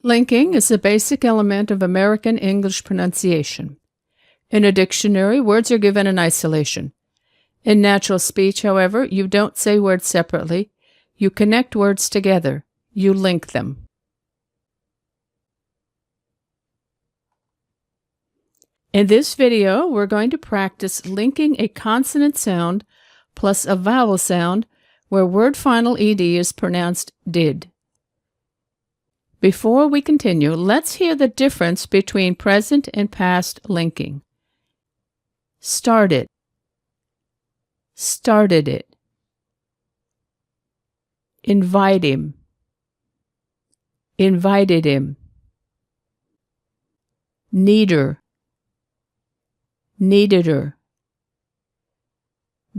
Linking is a basic element of American English pronunciation. In a dictionary, words are given in isolation. In natural speech, however, you don't say words separately. You connect words together. You link them. In this video, we're going to practice linking a consonant sound plus a vowel sound where word final ed is pronounced did. Before we continue, let's hear the difference between present and past linking. Started. Started it. Invite him. Invited him. Needer. Needed her.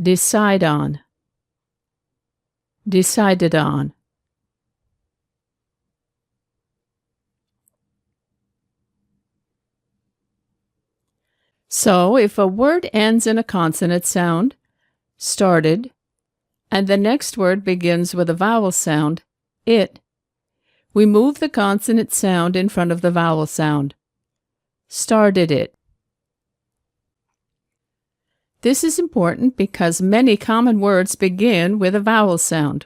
Decide on. Decided on. So, if a word ends in a consonant sound, started, and the next word begins with a vowel sound, it, we move the consonant sound in front of the vowel sound. Started it. This is important because many common words begin with a vowel sound.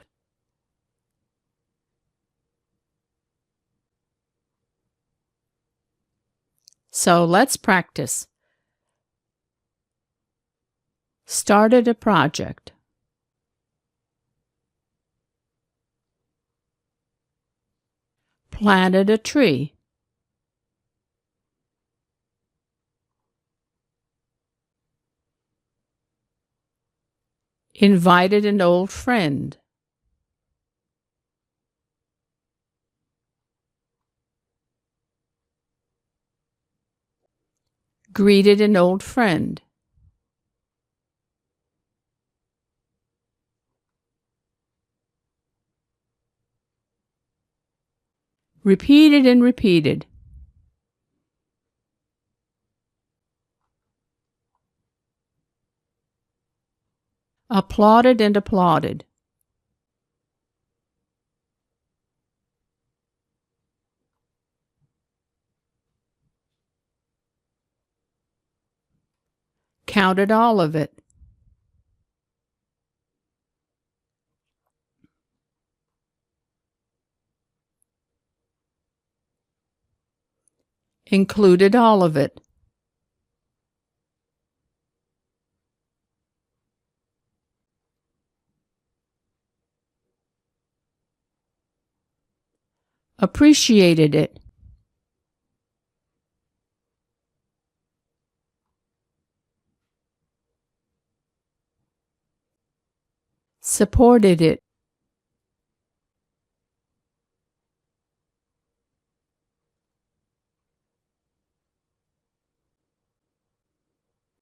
So let's practice. Started a project. Planted a tree. Invited an old friend. Greeted an old friend. Repeated and repeated. Applauded and applauded. Counted all of it. Included all of it. Appreciated it. Supported it.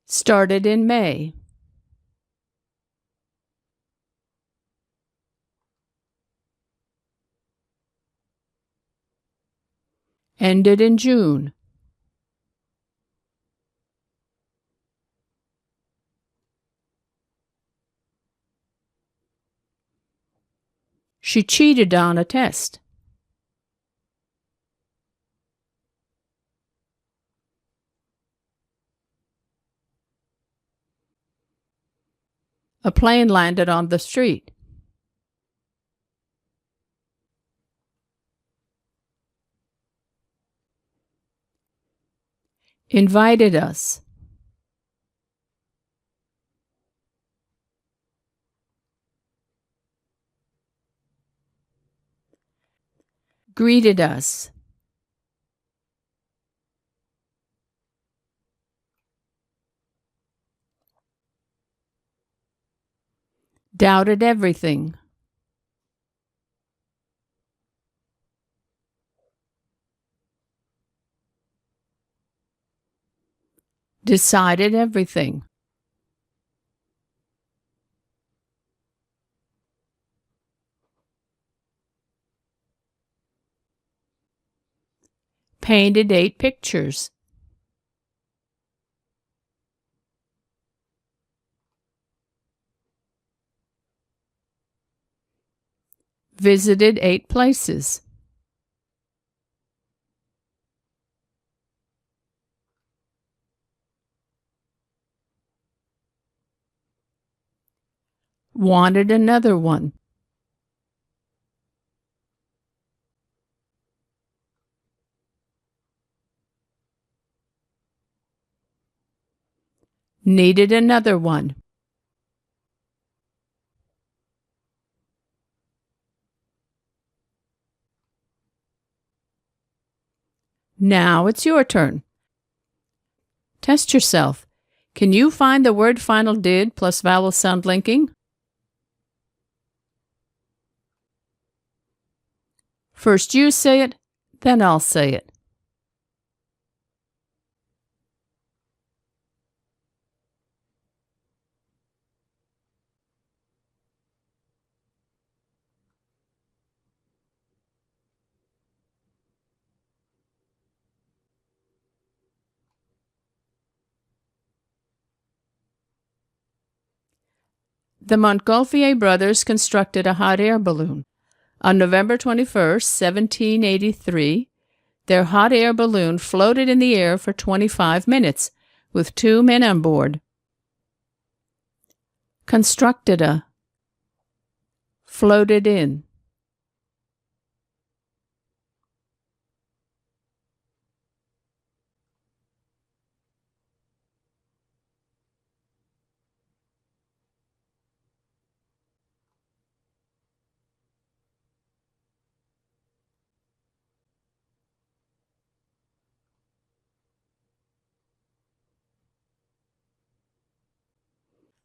Started in May. Ended in June. She cheated on a test. A plane landed on the street. Invited us. Greeted us. Doubted everything. Decided everything. Painted 8 pictures. Visited 8 places. Wanted another one. Needed another one. Now it's your turn. Test yourself. Can you find the word final did plus vowel sound linking? First you say it, then I'll say it. The Montgolfier brothers constructed a hot air balloon. On November 21st, 1783, their hot air balloon floated in the air for 25 minutes with 2 men on board. Constructed a. Floated in.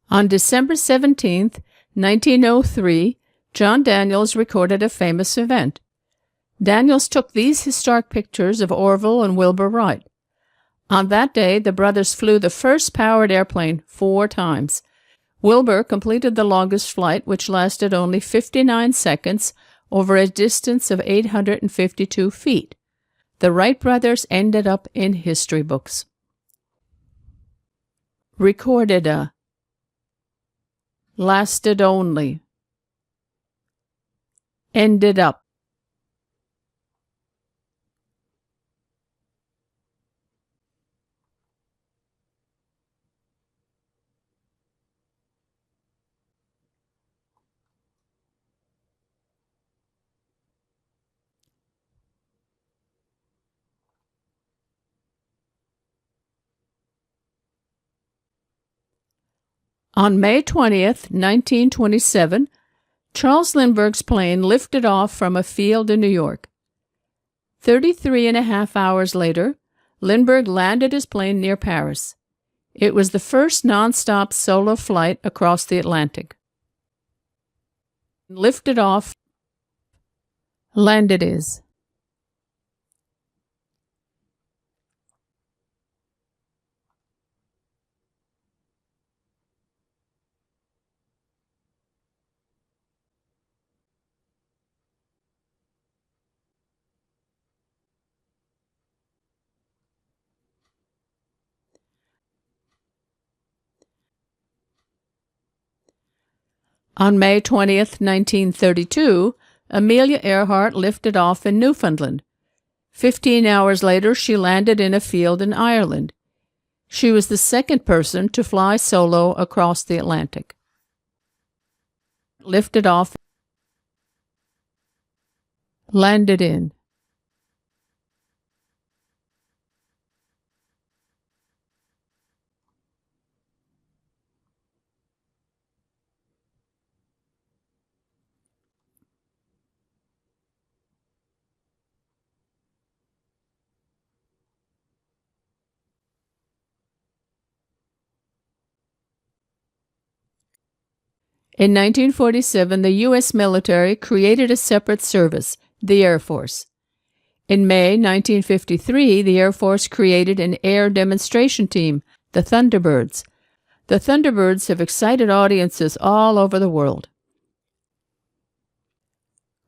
On December 17, 1903, John Daniels recorded a famous event. Daniels took these historic pictures of Orville and Wilbur Wright. On that day, the brothers flew the first powered airplane 4 times. Wilbur completed the longest flight, which lasted only 59 seconds over a distance of 852 feet. The Wright brothers ended up in history books. Recorded a. Lasted only. Ended up. On May 20th, 1927, Charles Lindbergh's plane lifted off from a field in New York. 33.5 hours later, Lindbergh landed his plane near Paris. It was the first non-stop solo flight across the Atlantic. Lifted off. Landed is. On May 20th, 1932, Amelia Earhart lifted off in Newfoundland. 15 hours later, she landed in a field in Ireland. She was the second person to fly solo across the Atlantic. Lifted off. Landed in. In 1947, the U.S. military created a separate service, the Air Force. In May 1953, the Air Force created an air demonstration team, the Thunderbirds. The Thunderbirds have excited audiences all over the world.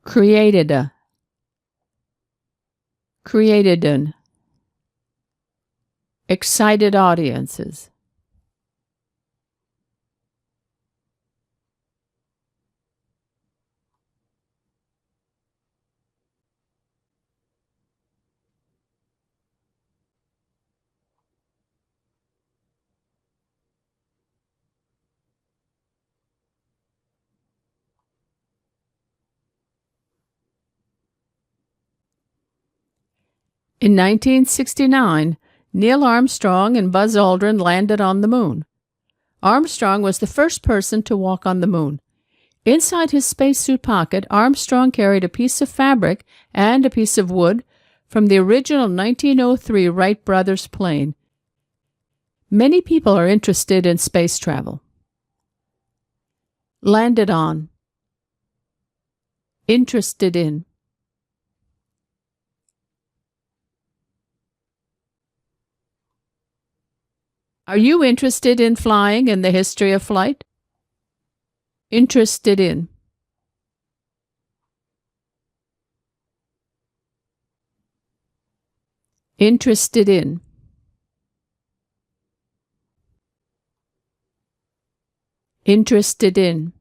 Created a. Created an. Excited audiences. In 1969, Neil Armstrong and Buzz Aldrin landed on the moon. Armstrong was the first person to walk on the moon. Inside his spacesuit pocket, Armstrong carried a piece of fabric and a piece of wood from the original 1903 Wright brothers plane. Many people are interested in space travel. Landed on. Interested in. Are you interested in flying and the history of flight? Interested in. Interested in. Interested in.